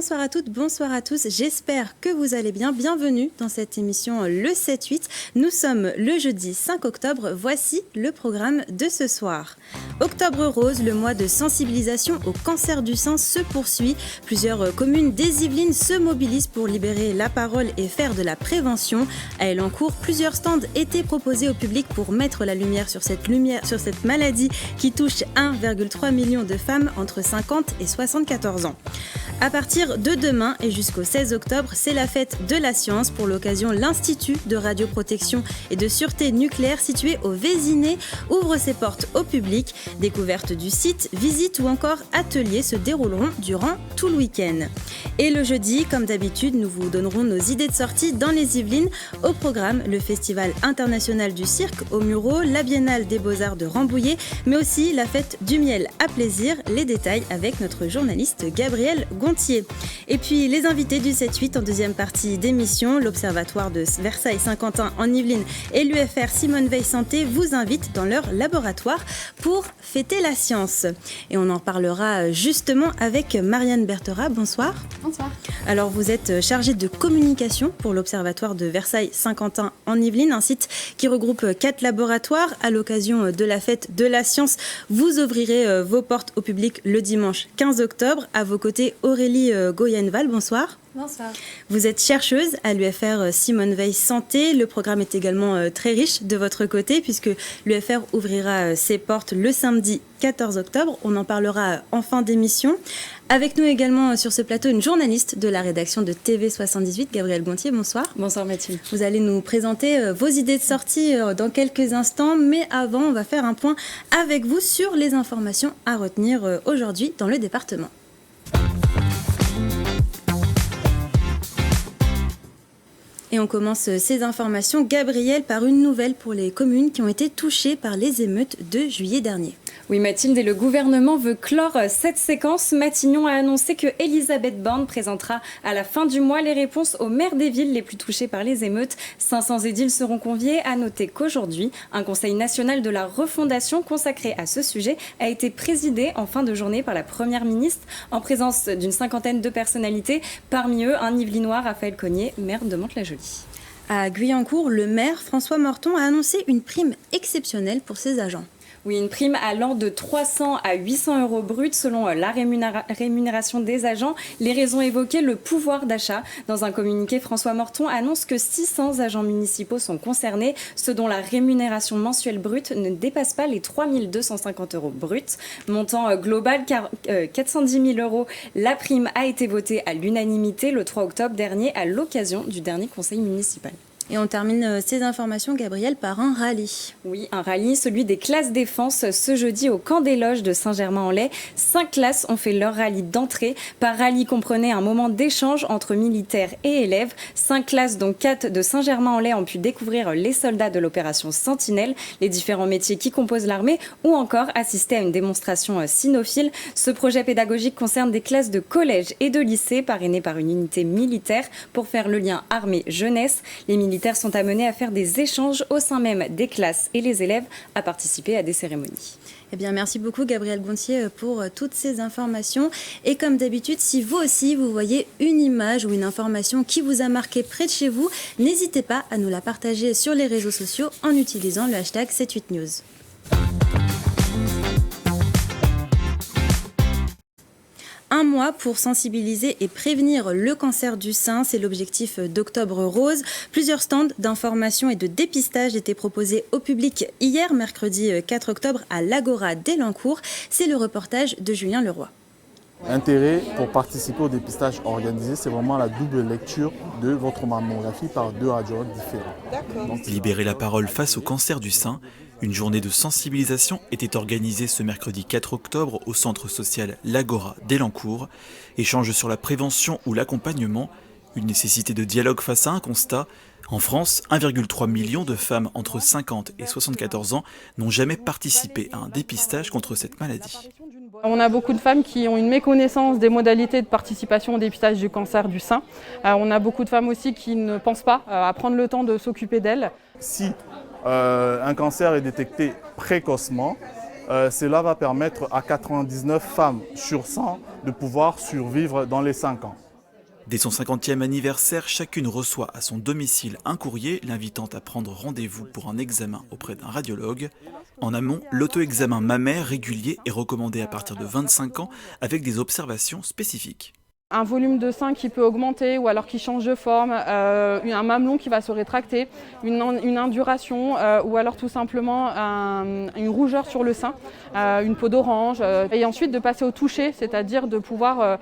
Bonsoir à toutes, bonsoir à tous. J'espère que vous allez bien. Bienvenue dans cette émission Le 7-8. Nous sommes le jeudi 5 octobre. Voici le programme de ce soir. Octobre rose, le mois de sensibilisation au cancer du sein se poursuit. Plusieurs communes des Yvelines se mobilisent pour libérer la parole et faire de la prévention. À Elancourt, plusieurs stands étaient proposés au public pour mettre la lumière sur cette maladie qui touche 1,3 million de femmes entre 50 et 74 ans. À partir de demain et jusqu'au 16 octobre, c'est la fête de la science. Pour l'occasion, l'Institut de radioprotection et de sûreté nucléaire situé au Vésinet ouvre ses portes au public. Découverte du site, visites ou encore ateliers se dérouleront durant tout le week-end. Et le jeudi, comme d'habitude, nous vous donnerons nos idées de sortie dans les Yvelines. Au programme, le Festival international du cirque au Murau, la Biennale des Beaux-Arts de Rambouillet, mais aussi la fête du miel à plaisir. Les détails avec notre journaliste Gabriel Gontier. Et puis les invités du 7-8 en deuxième partie d'émission, l'Observatoire de Versailles-Saint-Quentin en Yvelines et l'UFR Simone Veil Santé vous invitent dans leur laboratoire pour fêter la science. Et on en parlera justement avec Marianne Berthera. Bonsoir. Bonsoir. Alors vous êtes chargée de communication pour l'Observatoire de Versailles-Saint-Quentin en Yvelines, un site qui regroupe 4 laboratoires. À l'occasion de la fête de la science, vous ouvrirez vos portes au public le dimanche 15 octobre. À vos côtés, Aurélie Goyenval, bonsoir. Bonsoir. Vous êtes chercheuse à l'UFR Simone Veil Santé. Le programme est également très riche de votre côté puisque l'UFR ouvrira ses portes le samedi 14 octobre. On en parlera en fin d'émission. Avec nous également sur ce plateau une journaliste de la rédaction de TV78, Gabrielle Gontier. Bonsoir. Bonsoir Mathilde. Vous allez nous présenter vos idées de sortie dans quelques instants. Mais avant, on va faire un point avec vous sur les informations à retenir aujourd'hui dans le département. Et on commence ces informations, Gabrielle, par une nouvelle pour les communes qui ont été touchées par les émeutes de juillet dernier. Oui Mathilde, et le gouvernement veut clore cette séquence. Matignon a annoncé que Elisabeth Borne présentera à la fin du mois les réponses aux maires des villes les plus touchées par les émeutes. 500 édiles seront conviés. À noter qu'aujourd'hui, un conseil national de la refondation consacré à ce sujet a été présidé en fin de journée par la première ministre en présence d'une cinquantaine de personnalités. Parmi eux, un Yvelinois, Raphaël Cognier, maire de Mantes-la-Jolie. À Guyancourt, le maire François Morton a annoncé une prime exceptionnelle pour ses agents. Oui, une prime allant de 300 à 800 euros bruts selon la rémunération des agents. Les raisons évoquées, le pouvoir d'achat. Dans un communiqué, François Morton annonce que 600 agents municipaux sont concernés, ceux dont la rémunération mensuelle brute ne dépasse pas les 3 250 euros bruts. Montant global 410 000 euros. La prime a été votée à l'unanimité le 3 octobre dernier à l'occasion du dernier conseil municipal. Et on termine ces informations, Gabrielle, par un rallye. Oui, un rallye, celui des classes défense, ce jeudi au camp des loges de Saint-Germain-en-Laye. 5 classes ont fait leur rallye d'entrée. Par rallye comprenait un moment d'échange entre militaires et élèves. 5 classes, dont 4 de Saint-Germain-en-Laye, ont pu découvrir les soldats de l'opération Sentinelle, les différents métiers qui composent l'armée, ou encore assister à une démonstration cynophile. Ce projet pédagogique concerne des classes de collège et de lycée, parrainées par une unité militaire pour faire le lien armée-jeunesse. Les militaires sont amenés à faire des échanges au sein même des classes et les élèves à participer à des cérémonies. Eh bien, merci beaucoup Gabrielle Gontier pour toutes ces informations. Et comme d'habitude, si vous aussi vous voyez une image ou une information qui vous a marqué près de chez vous, n'hésitez pas à nous la partager sur les réseaux sociaux en utilisant le hashtag 78news. Un mois pour sensibiliser et prévenir le cancer du sein, c'est l'objectif d'Octobre Rose. Plusieurs stands d'information et de dépistage étaient proposés au public hier, mercredi 4 octobre, à l'Agora d'Elancourt. C'est le reportage de Julien Leroy. L'intérêt pour participer au dépistage organisé, c'est vraiment la double lecture de votre mammographie par 2 radiologues différents. Donc, libérer la parole face au cancer du sein. Une journée de sensibilisation était organisée ce mercredi 4 octobre au centre social L'Agora d'Elancourt. Échange sur la prévention ou l'accompagnement, une nécessité de dialogue face à un constat. En France, 1,3 million de femmes entre 50 et 74 ans n'ont jamais participé à un dépistage contre cette maladie. On a beaucoup de femmes qui ont une méconnaissance des modalités de participation au dépistage du cancer du sein. On a beaucoup de femmes aussi qui ne pensent pas à prendre le temps de s'occuper d'elles. Si un cancer est détecté précocement, cela va permettre à 99 femmes sur 100 de pouvoir survivre dans les 5 ans. Dès son 50e anniversaire, chacune reçoit à son domicile un courrier l'invitant à prendre rendez-vous pour un examen auprès d'un radiologue. En amont, l'auto-examen mammaire régulier est recommandé à partir de 25 ans avec des observations spécifiques. Un volume de sein qui peut augmenter ou alors qui change de forme, un mamelon qui va se rétracter, une induration ou alors tout simplement une rougeur sur le sein, une peau d'orange. Et ensuite de passer au toucher, c'est-à-dire de pouvoir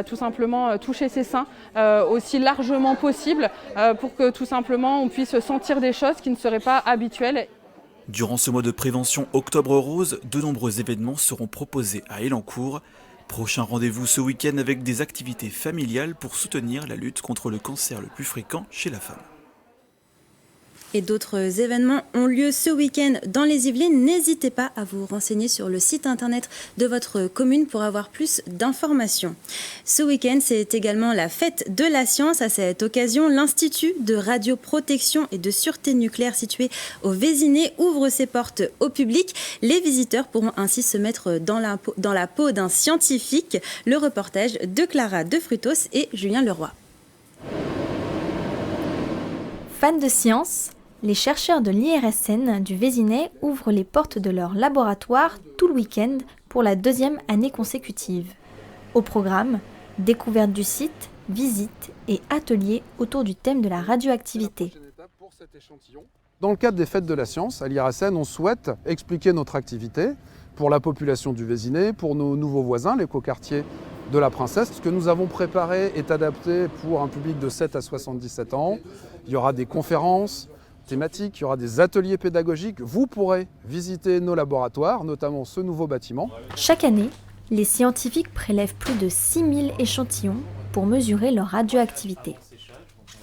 tout simplement toucher ses seins aussi largement possible pour que tout simplement on puisse sentir des choses qui ne seraient pas habituelles. Durant ce mois de prévention Octobre Rose, de nombreux événements seront proposés à Elancourt. Prochain rendez-vous ce week-end avec des activités familiales pour soutenir la lutte contre le cancer le plus fréquent chez la femme. Et d'autres événements ont lieu ce week-end dans les Yvelines. N'hésitez pas à vous renseigner sur le site internet de votre commune pour avoir plus d'informations. Ce week-end, c'est également la fête de la science. À cette occasion, l'Institut de radioprotection et de sûreté nucléaire situé au Vésinet ouvre ses portes au public. Les visiteurs pourront ainsi se mettre dans la peau d'un scientifique. Le reportage de Clara de Frutos et Julien Leroy. Fans de science, les chercheurs de l'IRSN du Vésinet ouvrent les portes de leur laboratoire tout le week-end pour la 2e année consécutive. Au programme, découverte du site, visites et ateliers autour du thème de la radioactivité. Dans le cadre des fêtes de la science, à l'IRSN, on souhaite expliquer notre activité pour la population du Vésinet, pour nos nouveaux voisins, l'écoquartier de la Princesse. Ce que nous avons préparé est adapté pour un public de 7 à 77 ans. Il y aura des conférences thématiques, il y aura des ateliers pédagogiques. Vous pourrez visiter nos laboratoires, notamment ce nouveau bâtiment. Chaque année, les scientifiques prélèvent plus de 6000 échantillons pour mesurer leur radioactivité.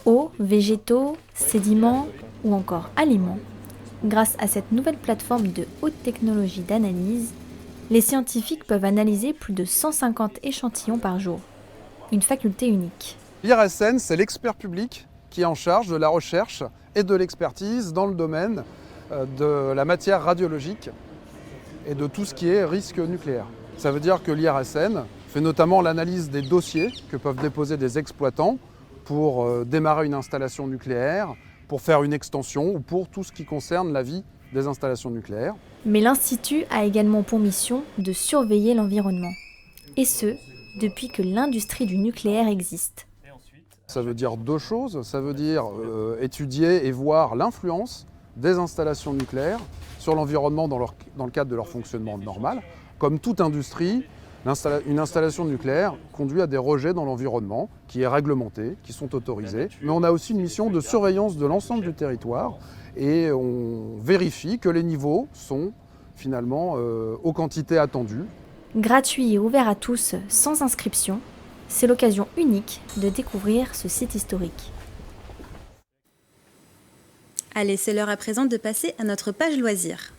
Eau, végétaux, sédiments ou encore aliments. Grâce à cette nouvelle plateforme de haute technologie d'analyse, les scientifiques peuvent analyser plus de 150 échantillons par jour. Une faculté unique. L'IRSN, c'est l'expert public qui est en charge de la recherche et de l'expertise dans le domaine de la matière radiologique et de tout ce qui est risque nucléaire. Ça veut dire que l'IRSN fait notamment l'analyse des dossiers que peuvent déposer des exploitants pour démarrer une installation nucléaire, pour faire une extension ou pour tout ce qui concerne la vie des installations nucléaires. Mais l'Institut a également pour mission de surveiller l'environnement. Et ce, depuis que l'industrie du nucléaire existe. Ça veut dire deux choses. Ça veut dire étudier et voir l'influence des installations nucléaires sur l'environnement dans le cadre de leur fonctionnement normal. Comme toute industrie, une installation nucléaire conduit à des rejets dans l'environnement qui est réglementé, qui sont autorisés. Mais on a aussi une mission de surveillance de l'ensemble du territoire et on vérifie que les niveaux sont finalement aux quantités attendues. Gratuit et ouvert à tous, sans inscription, c'est l'occasion unique de découvrir ce site historique. Allez, c'est l'heure à présent de passer à notre page loisirs.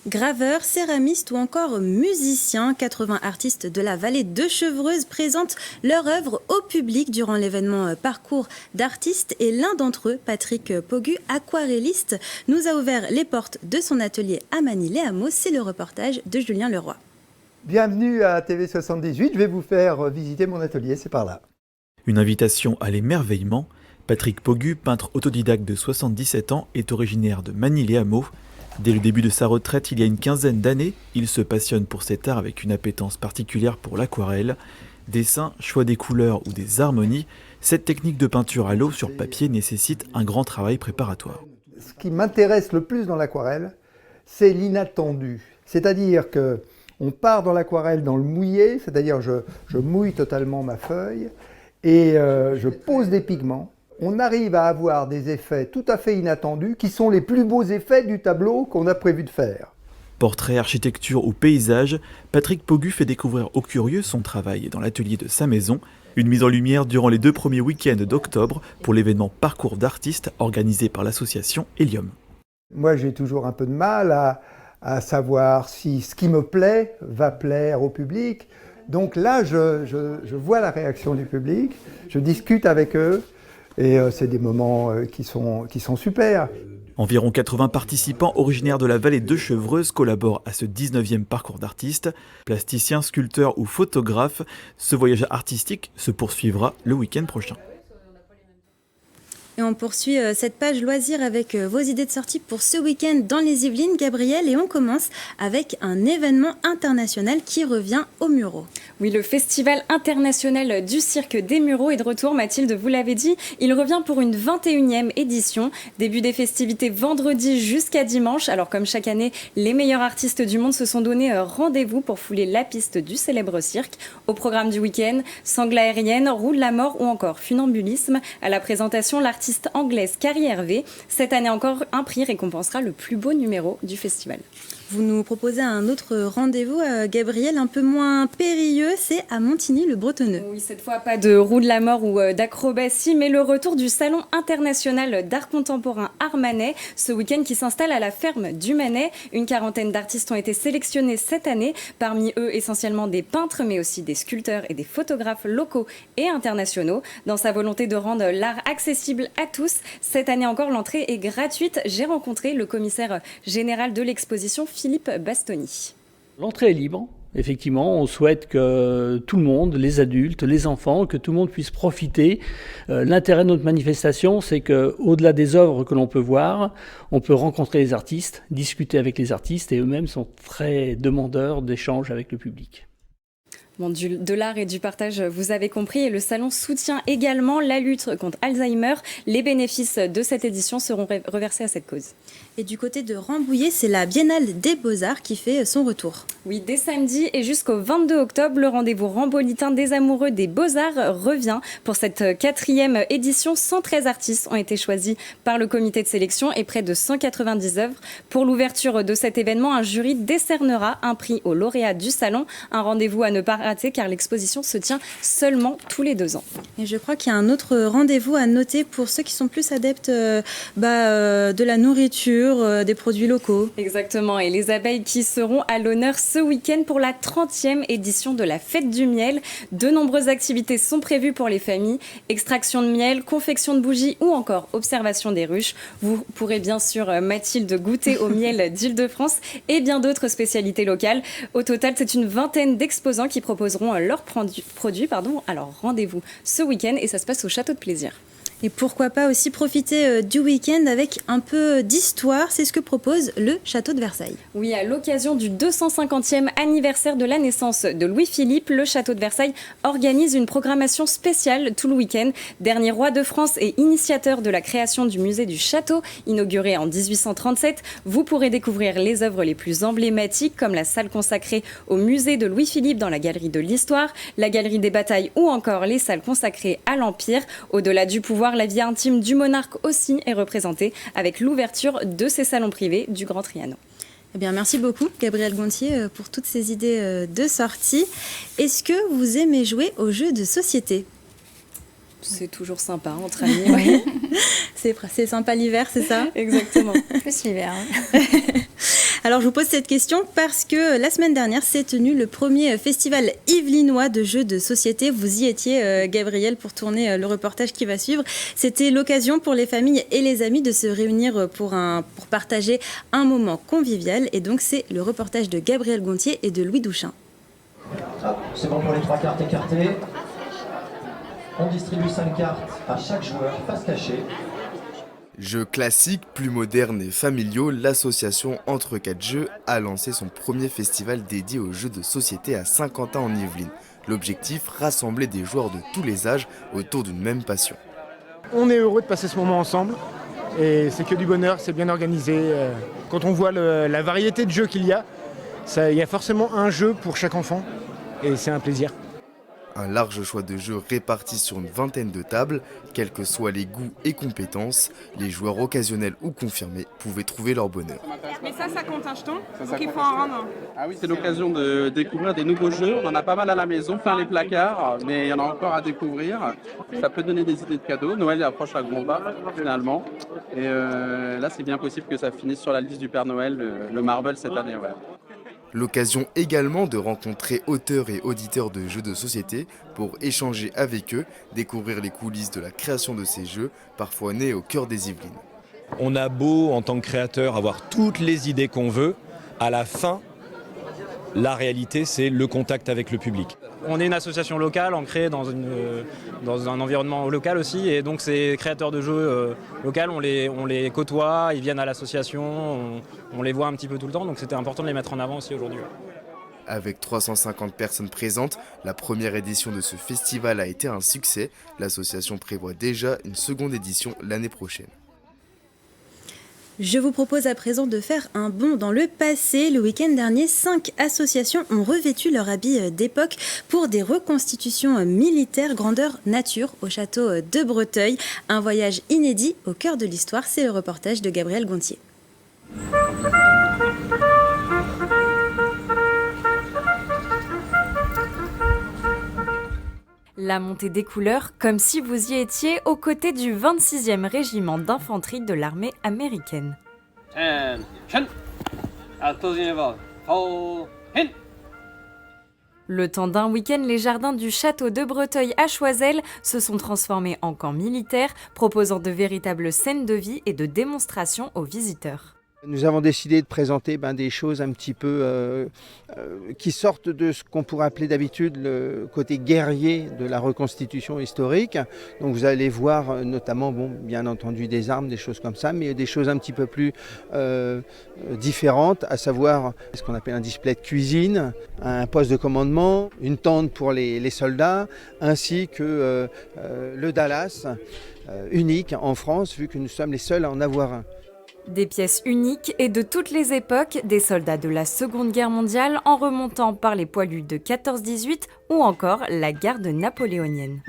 Graveurs, céramistes ou encore musiciens, 80 artistes de la vallée de Chevreuse présentent leur œuvre au public durant l'événement Parcours d'artistes et l'un d'entre eux, Patrick Pogu, aquarelliste, nous a ouvert les portes de son atelier à Manille-les-Hameaux. C'est le reportage de Julien Leroy. Bienvenue à TV78, je vais vous faire visiter mon atelier, c'est par là. Une invitation à l'émerveillement. Patrick Pogu, peintre autodidacte de 77 ans, est originaire de Manille-les-Hameaux. Dès le début de sa retraite, il y a une quinzaine d'années, il se passionne pour cet art avec une appétence particulière pour l'aquarelle. Dessin, choix des couleurs ou des harmonies, cette technique de peinture à l'eau sur papier nécessite un grand travail préparatoire. Ce qui m'intéresse le plus dans l'aquarelle, c'est l'inattendu. C'est-à-dire qu'on part dans l'aquarelle dans le mouillé, c'est-à-dire je mouille totalement ma feuille et je pose des pigments. On arrive à avoir des effets tout à fait inattendus qui sont les plus beaux effets du tableau qu'on a prévu de faire. Portrait, architecture ou paysage, Patrick Pogu fait découvrir aux curieux son travail dans l'atelier de sa maison. Une mise en lumière durant les 2 premiers week-ends d'octobre pour l'événement Parcours d'artistes organisé par l'association Helium. Moi j'ai toujours un peu de mal à savoir si ce qui me plaît va plaire au public. Donc là je vois la réaction du public, je discute avec eux. Et c'est des moments qui sont super. Environ 80 participants originaires de la vallée de Chevreuse collaborent à ce 19e parcours d'artistes. Plasticiens, sculpteurs ou photographes, ce voyage artistique se poursuivra le week-end prochain. Et on poursuit cette page loisirs avec vos idées de sortie pour ce week-end dans les Yvelines, Gabriel. Et on commence avec un événement international qui revient aux Mureaux. Oui, le Festival international du cirque des Mureaux est de retour, Mathilde, vous l'avez dit. Il revient pour une 21e édition. Début des festivités vendredi jusqu'à dimanche. Alors comme chaque année, les meilleurs artistes du monde se sont donné rendez-vous pour fouler la piste du célèbre cirque. Au programme du week-end, sangle aérienne, roue de la mort ou encore funambulisme. À la présentation, l'artiste anglaise Carrie Hervé. Cette année encore, un prix récompensera le plus beau numéro du festival. Vous nous proposez un autre rendez-vous, Gabriel, un peu moins périlleux, c'est à Montigny-le-Bretonneux. Oui, cette fois pas de roue de la mort ou d'acrobatie, mais le retour du Salon international d'art contemporain Armanais, ce week-end qui s'installe à la ferme du Manet. Une quarantaine d'artistes ont été sélectionnés cette année, parmi eux essentiellement des peintres, mais aussi des sculpteurs et des photographes locaux et internationaux. Dans sa volonté de rendre l'art accessible à tous, cette année encore, l'entrée est gratuite. J'ai rencontré le commissaire général de l'exposition, Philippe Bastoni. L'entrée est libre. Effectivement, on souhaite que tout le monde, les adultes, les enfants, que tout le monde puisse profiter. L'intérêt de notre manifestation, c'est qu'au-delà des œuvres que l'on peut voir, on peut rencontrer les artistes, discuter avec les artistes et eux-mêmes sont très demandeurs d'échanges avec le public. Bon, de l'art et du partage, vous avez compris, et le salon soutient également la lutte contre Alzheimer. Les bénéfices de cette édition seront reversés à cette cause. Et du côté de Rambouillet, c'est la Biennale des Beaux-Arts qui fait son retour. Oui, dès samedi et jusqu'au 22 octobre, le rendez-vous rambolitain des amoureux des Beaux-Arts revient. Pour cette 4e édition, 113 artistes ont été choisis par le comité de sélection et près de 190 œuvres. Pour l'ouverture de cet événement, un jury décernera un prix aux lauréats du salon. Un rendez-vous à ne pas rater car l'exposition se tient seulement tous les 2 ans. Et je crois qu'il y a un autre rendez-vous à noter pour ceux qui sont plus adeptes de la nourriture, des produits locaux. Exactement, et les abeilles qui seront à l'honneur ce week-end pour la 30e édition de la Fête du Miel. De nombreuses activités sont prévues pour les familles, extraction de miel, confection de bougies ou encore observation des ruches. Vous pourrez bien sûr, Mathilde, goûter au miel d'Île-de-France et bien d'autres spécialités locales. Au total, c'est une vingtaine d'exposants qui proposeront leurs produits. Alors rendez-vous ce week-end et ça se passe au Château de Plaisir. Et pourquoi pas aussi profiter du week-end avec un peu d'histoire, c'est ce que propose le Château de Versailles. Oui, à l'occasion du 250e anniversaire de la naissance de Louis-Philippe, le Château de Versailles organise une programmation spéciale tout le week-end. Dernier roi de France et initiateur de la création du musée du Château, inauguré en 1837, vous pourrez découvrir les œuvres les plus emblématiques comme la salle consacrée au musée de Louis-Philippe dans la galerie de l'Histoire, la galerie des batailles ou encore les salles consacrées à l'Empire. Au-delà du pouvoir, la vie intime du monarque aussi est représentée avec l'ouverture de ses salons privés du Grand Trianon. Eh bien, merci beaucoup, Gabriel Gontier, pour toutes ces idées de sortie. Est-ce que vous aimez jouer aux jeux de société ? C'est toujours sympa entre amis. Ouais. C'est sympa l'hiver, c'est ça ? Exactement. Plus l'hiver. Alors, je vous pose cette question parce que la semaine dernière s'est tenu le premier festival yvelinois de jeux de société. Vous y étiez, Gabriel, pour tourner le reportage qui va suivre. C'était l'occasion pour les familles et les amis de se réunir pour partager un moment convivial. Et donc, c'est le reportage de Gabriel Gontier et de Louis Douchin. Ah, c'est bon pour les 3 cartes écartées. On distribue 5 cartes à chaque joueur, face cachée. Jeux classiques, plus modernes et familiaux, l'association Entre 4 Jeux a lancé son premier festival dédié aux jeux de société à Saint-Quentin en Yvelines. L'objectif, rassembler des joueurs de tous les âges autour d'une même passion. On est heureux de passer ce moment ensemble et c'est que du bonheur, c'est bien organisé. Quand on voit la variété de jeux qu'il y a, il y a forcément un jeu pour chaque enfant et c'est un plaisir. Un large choix de jeux répartis sur une vingtaine de tables, quels que soient les goûts et compétences, les joueurs occasionnels ou confirmés pouvaient trouver leur bonheur. Mais ça compte un jeton, donc il faut en rendre. Ah oui, c'est l'occasion de découvrir des nouveaux jeux. On en a pas mal à la maison, plein les placards, mais il y en a encore à découvrir. Ça peut donner des idées de cadeaux. Noël approche à grands pas, finalement. Et là, c'est bien possible que ça finisse sur la liste du Père Noël, le Marvel cette année. Ouais. L'occasion également de rencontrer auteurs et auditeurs de jeux de société pour échanger avec eux, découvrir les coulisses de la création de ces jeux, parfois nés au cœur des Yvelines. On a beau, en tant que créateur, avoir toutes les idées qu'on veut, à la fin, la réalité, c'est le contact avec le public. On est une association locale ancrée dans un environnement local aussi, et donc ces créateurs de jeux locaux, on les côtoie, ils viennent à l'association, on les voit un petit peu tout le temps, donc c'était important de les mettre en avant aussi aujourd'hui. Avec 350 personnes présentes, la première édition de ce festival a été un succès. L'association prévoit déjà une seconde édition l'année prochaine. Je vous propose à présent de faire un bond dans le passé. Le week-end dernier, 5 associations ont revêtu leur habit d'époque pour des reconstitutions militaires grandeur nature au château de Breteuil. Un voyage inédit au cœur de l'histoire, c'est le reportage de Gabriel Gontier. La montée des couleurs, comme si vous y étiez aux côtés du 26e régiment d'infanterie de l'armée américaine. Le temps d'un week-end, les jardins du château de Breteuil à Choiseul se sont transformés en camps militaires, proposant de véritables scènes de vie et de démonstrations aux visiteurs. Nous avons décidé de présenter des choses un petit peu qui sortent de ce qu'on pourrait appeler d'habitude le côté guerrier de la reconstitution historique. Donc vous allez voir notamment, bien entendu des armes, des choses comme ça, mais des choses un petit peu plus différentes, à savoir ce qu'on appelle un display de cuisine, un poste de commandement, une tente pour les soldats, ainsi que le Dallas, unique en France, vu que nous sommes les seuls à en avoir un. Des pièces uniques et de toutes les époques, des soldats de la Seconde Guerre mondiale en remontant par les poilus de 14-18 ou encore la garde napoléonienne.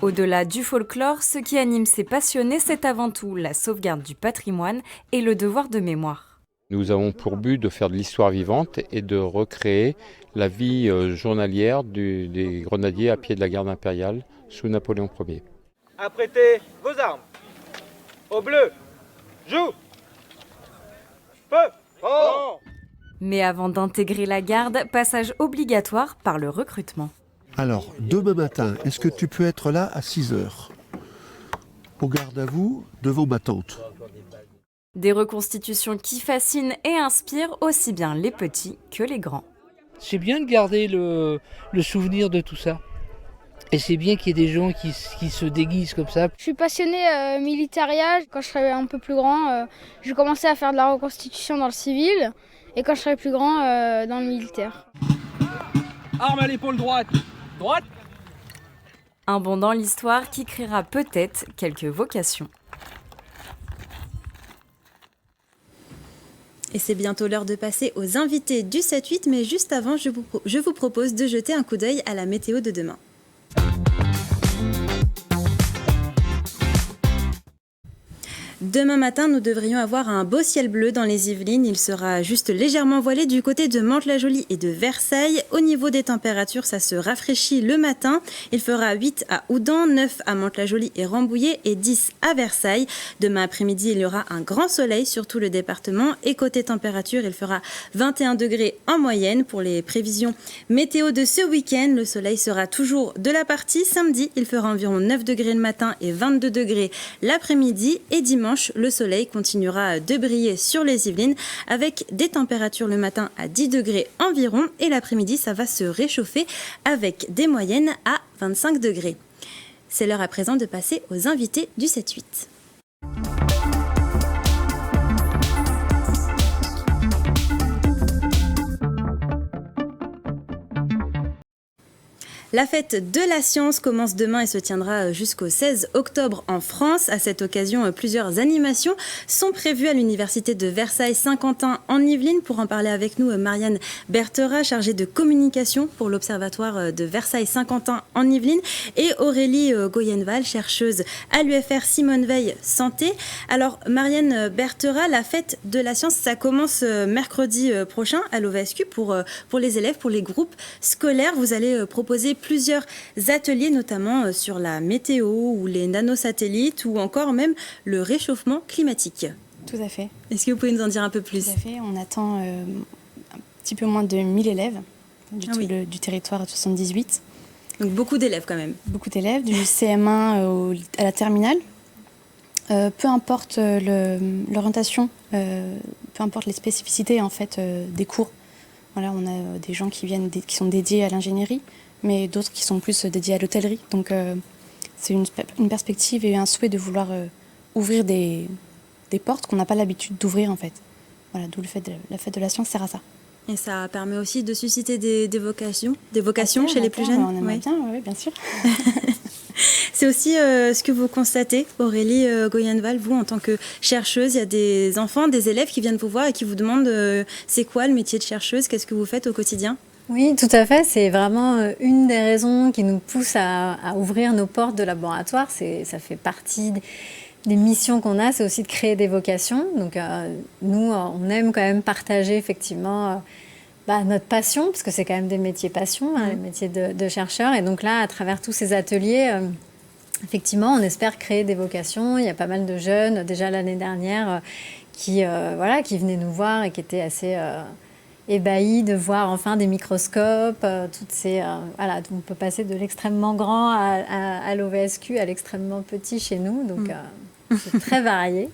Au-delà du folklore, ce qui anime ces passionnés, c'est avant tout la sauvegarde du patrimoine et le devoir de mémoire. Nous avons pour but de faire de l'histoire vivante et de recréer la vie journalière des grenadiers à pied de la garde impériale sous Napoléon Ier. Apprêtez vos armes. Au bleu, joue, feu, oh. Mais avant d'intégrer la garde, passage obligatoire par le recrutement. Alors, demain matin, est-ce que tu peux être là à 6h? Au garde à vous de vos battantes. Des reconstitutions qui fascinent et inspirent aussi bien les petits que les grands. C'est bien de garder le souvenir de tout ça. Et c'est bien qu'il y ait des gens qui se déguisent comme ça. Je suis passionné militaria. Quand je serai un peu plus grand, je vais commencer à faire de la reconstitution dans le civil. Et quand je serai plus grand, dans le militaire. Arme à l'épaule droite. Droite. Un bond dans l'histoire qui créera peut-être quelques vocations. Et c'est bientôt l'heure de passer aux invités du 7-8, mais juste avant, je vous propose de jeter un coup d'œil à la météo de demain. Demain matin, nous devrions avoir un beau ciel bleu dans les Yvelines. Il sera juste légèrement voilé du côté de Mantes-la-Jolie et de Versailles. Au niveau des températures, ça se rafraîchit le matin. Il fera 8 à Houdan, 9 à Mantes-la-Jolie et Rambouillet et 10 à Versailles. Demain après-midi, il y aura un grand soleil sur tout le département. Et côté température, il fera 21 degrés en moyenne. Pour les prévisions météo de ce week-end, le soleil sera toujours de la partie. Samedi, il fera environ 9 degrés le matin et 22 degrés l'après-midi. Et dimanche, le soleil continuera de briller sur les Yvelines avec des températures le matin à 10 degrés environ et l'après-midi ça va se réchauffer avec des moyennes à 25 degrés. C'est l'heure à présent de passer aux invités du 7-8. La fête de la science commence demain et se tiendra jusqu'au 16 octobre en France. À cette occasion, plusieurs animations sont prévues à l'université de Versailles-Saint-Quentin en Yvelines. Pour en parler avec nous, Marianne Berthera, chargée de communication pour l'Observatoire de Versailles-Saint-Quentin en Yvelines, et Aurélie Goyenval, chercheuse à l'UFR Simone Veil Santé. Alors, Marianne Berthera, la fête de la science, ça commence mercredi prochain à l'OVSQ pour les élèves, pour les groupes scolaires. Vous allez proposer plusieurs ateliers, notamment sur la météo ou les nanosatellites ou encore même le réchauffement climatique. Tout à fait. Est-ce que vous pouvez nous en dire un peu plus ? Tout à fait. On attend un petit peu moins de 1000 élèves du territoire 78. Donc beaucoup d'élèves quand même. Beaucoup d'élèves, du CM1 à la terminale. Peu importe l'orientation, peu importe les spécificités en fait des cours. Voilà, on a des gens qui sont dédiés à l'ingénierie, mais d'autres qui sont plus dédiés à l'hôtellerie. Donc c'est une perspective et un souhait de vouloir ouvrir des portes qu'on n'a pas l'habitude d'ouvrir en fait. Voilà, d'où la fête de la science sert à ça. Et ça permet aussi de susciter des vocations chez les plus jeunes. On aimerait bien, oui, bien sûr. C'est aussi ce que vous constatez, Aurélie Goyenval, vous en tant que chercheuse, il y a des enfants, des élèves qui viennent vous voir et qui vous demandent c'est quoi le métier de chercheuse, qu'est-ce que vous faites au quotidien ? Oui, tout à fait. C'est vraiment une des raisons qui nous pousse à ouvrir nos portes de laboratoire. Ça fait partie des missions qu'on a, c'est aussi de créer des vocations. Donc nous, on aime quand même partager effectivement notre passion, parce que c'est quand même des métiers passion, les métiers de chercheurs. Et donc là, à travers tous ces ateliers, effectivement, on espère créer des vocations. Il y a pas mal de jeunes, déjà l'année dernière, qui venaient nous voir et qui étaient assez ébahis de voir enfin des microscopes, toutes ces... on peut passer de l'extrêmement grand à l'OVSQ, à l'extrêmement petit chez nous. Donc... c'est très varié.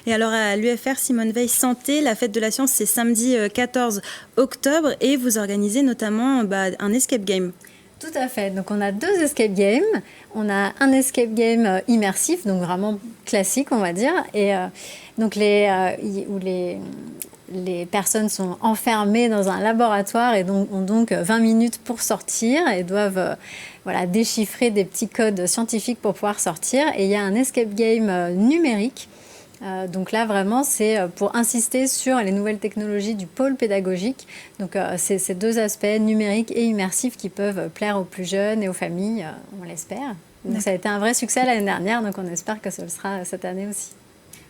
Et alors à l'UFR Simone Veil Santé, la fête de la science, c'est samedi 14 octobre et vous organisez notamment un escape game. Tout à fait. Donc on a 2 escape games. On a un escape game immersif, donc vraiment classique, on va dire. Et donc où les personnes sont enfermées dans un laboratoire et donc ont donc 20 minutes pour sortir et doivent déchiffrer des petits codes scientifiques pour pouvoir sortir. Et il y a un escape game numérique. Donc là, vraiment, c'est pour insister sur les nouvelles technologies du pôle pédagogique. Donc c'est ces 2 aspects, numériques et immersifs, qui peuvent plaire aux plus jeunes et aux familles, on l'espère. Donc ça a été un vrai succès l'année dernière, donc on espère que ce le sera cette année aussi.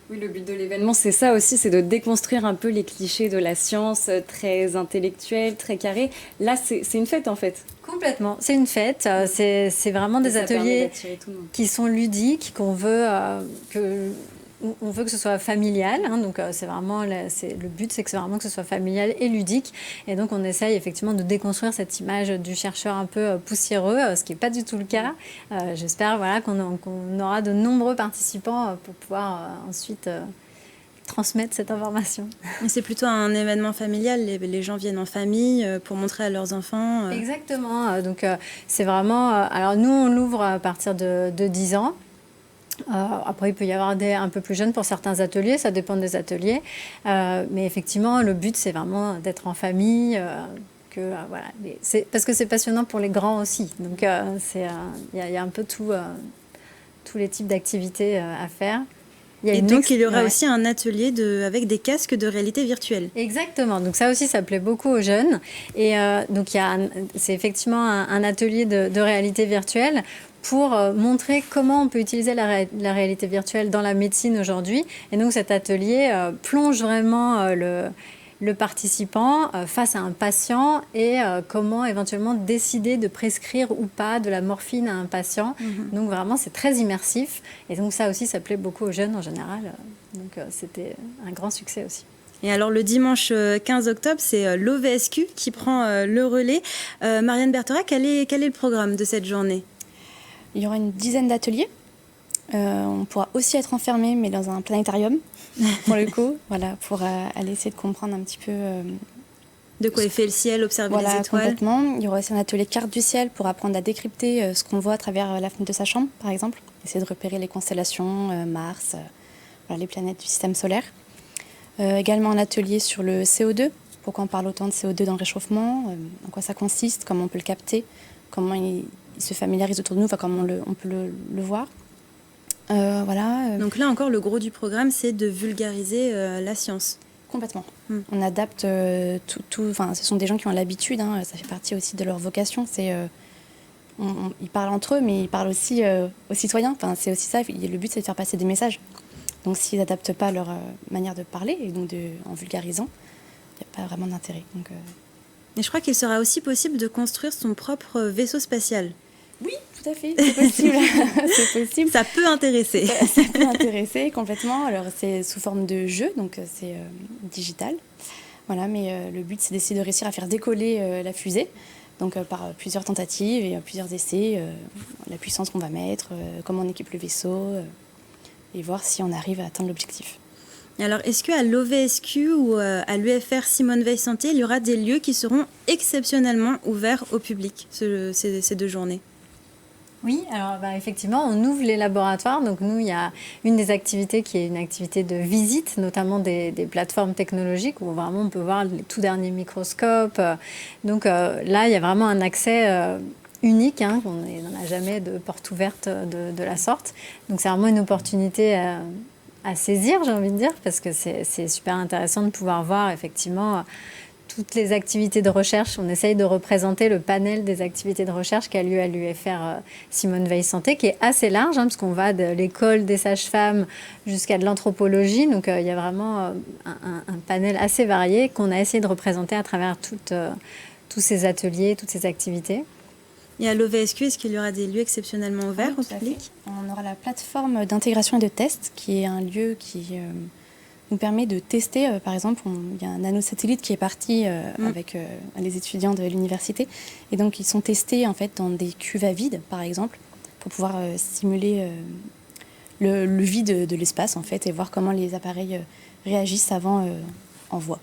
Oui, le but de l'événement, c'est ça aussi, c'est de déconstruire un peu les clichés de la science très intellectuelle, très carrée. Là, c'est une fête, en fait. Complètement, c'est une fête. C'est vraiment des ateliers qui sont ludiques, qu'on veut on veut que ce soit familial, donc c'est vraiment le but, c'est que ce soit familial et ludique. Et donc on essaye effectivement de déconstruire cette image du chercheur un peu poussiéreux, ce qui n'est pas du tout le cas. J'espère qu'on aura de nombreux participants pour pouvoir ensuite transmettre cette information. Et c'est plutôt un événement familial, les gens viennent en famille pour montrer à leurs enfants. Exactement, donc c'est vraiment... alors nous on l'ouvre à partir de 10 ans. Après, il peut y avoir un peu plus jeunes pour certains ateliers, ça dépend des ateliers. Mais effectivement, le but, c'est vraiment d'être en famille, parce que c'est passionnant pour les grands aussi. Donc, il y a un peu tous les types d'activités à faire. Et donc, il y aura aussi un atelier avec des casques de réalité virtuelle. Exactement. Donc, ça aussi, ça plaît beaucoup aux jeunes. Et donc, c'est effectivement un atelier de réalité virtuelle pour montrer comment on peut utiliser la réalité virtuelle dans la médecine aujourd'hui. Et donc cet atelier plonge vraiment le participant face à un patient et comment éventuellement décider de prescrire ou pas de la morphine à un patient. Donc vraiment, c'est très immersif. Et donc ça aussi, ça plaît beaucoup aux jeunes en général. Donc c'était un grand succès aussi. Et alors le dimanche 15 octobre, c'est l'OVSQ qui prend le relais. Marianne Berthera, quel est le programme de cette journée ? Il y aura une dizaine d'ateliers. On pourra aussi être enfermé, mais dans un planétarium, pour le coup, pour aller essayer de comprendre un petit peu... de quoi est fait le ciel, observer les étoiles. Complètement. Il y aura aussi un atelier carte du ciel pour apprendre à décrypter ce qu'on voit à travers la fenêtre de sa chambre, par exemple. Essayer de repérer les constellations, Mars, les planètes du système solaire. Également un atelier sur le CO2. Pourquoi on parle autant de CO2 dans le réchauffement, en quoi ça consiste, comment on peut le capter, comment il se familiarise autour de nous, comment on peut le voir. Donc là encore, le gros du programme, c'est de vulgariser la science. Complètement. On adapte tout. Ce sont des gens qui ont l'habitude, ça fait partie aussi de leur vocation. Ils parlent entre eux, mais ils parlent aussi aux citoyens. C'est aussi ça, le but c'est de faire passer des messages. Donc s'ils n'adaptent pas leur manière de parler, et donc en vulgarisant, il n'y a pas vraiment d'intérêt. Et je crois qu'il sera aussi possible de construire son propre vaisseau spatial. Oui, tout à fait, c'est possible. C'est possible. Ça peut intéresser. Ça peut intéresser complètement. Alors c'est sous forme de jeu, donc c'est digital. Voilà, mais le but, c'est d'essayer de réussir à faire décoller la fusée. Donc par plusieurs tentatives et plusieurs essais, la puissance qu'on va mettre, comment on équipe le vaisseau, et voir si on arrive à atteindre l'objectif. Alors, est-ce qu'à l'OVSQ ou à l'UFR Simone Veil Santé, il y aura des lieux qui seront exceptionnellement ouverts au public ces 2 journées ? Oui, alors effectivement, on ouvre les laboratoires. Donc nous, il y a une des activités qui est une activité de visite, notamment des plateformes technologiques où vraiment on peut voir les tout derniers microscopes. Donc là, il y a vraiment un accès unique. On n'en a jamais de porte ouverte de la sorte. Donc c'est vraiment une opportunité à saisir, j'ai envie de dire, parce que c'est super intéressant de pouvoir voir effectivement toutes les activités de recherche. On essaye de représenter le panel des activités de recherche qui a lieu à l'UFR Simone Veil Santé, qui est assez large, parce qu'on va de l'école des sages-femmes jusqu'à de l'anthropologie. Donc il y a vraiment un panel assez varié qu'on a essayé de représenter à travers tous ces ateliers, toutes ces activités. Et à l'OVSQ, est-ce qu'il y aura des lieux exceptionnellement ouverts au public ? On aura la plateforme d'intégration et de test, qui est un lieu qui nous permet de tester. Par exemple, il y a un nanosatellite qui est parti avec les étudiants de l'université. Et donc, ils sont testés en fait, dans des cuves à vide, par exemple, pour pouvoir simuler le vide de l'espace en fait, et voir comment les appareils réagissent avant envoi.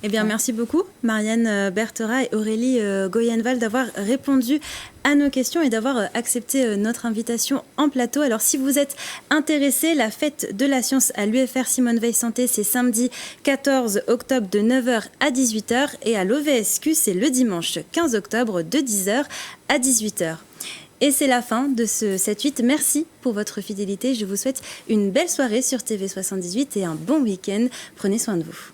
Eh bien, merci beaucoup, Marianne Berthera et Aurélie Goyenval, d'avoir répondu à nos questions et d'avoir accepté notre invitation en plateau. Alors, si vous êtes intéressés, la fête de la science à l'UFR Simone Veil Santé, c'est samedi 14 octobre de 9h à 18h et à l'OVSQ, c'est le dimanche 15 octobre de 10h à 18h. Et c'est la fin de ce 7-8. Merci pour votre fidélité. Je vous souhaite une belle soirée sur TV78 et un bon week-end. Prenez soin de vous.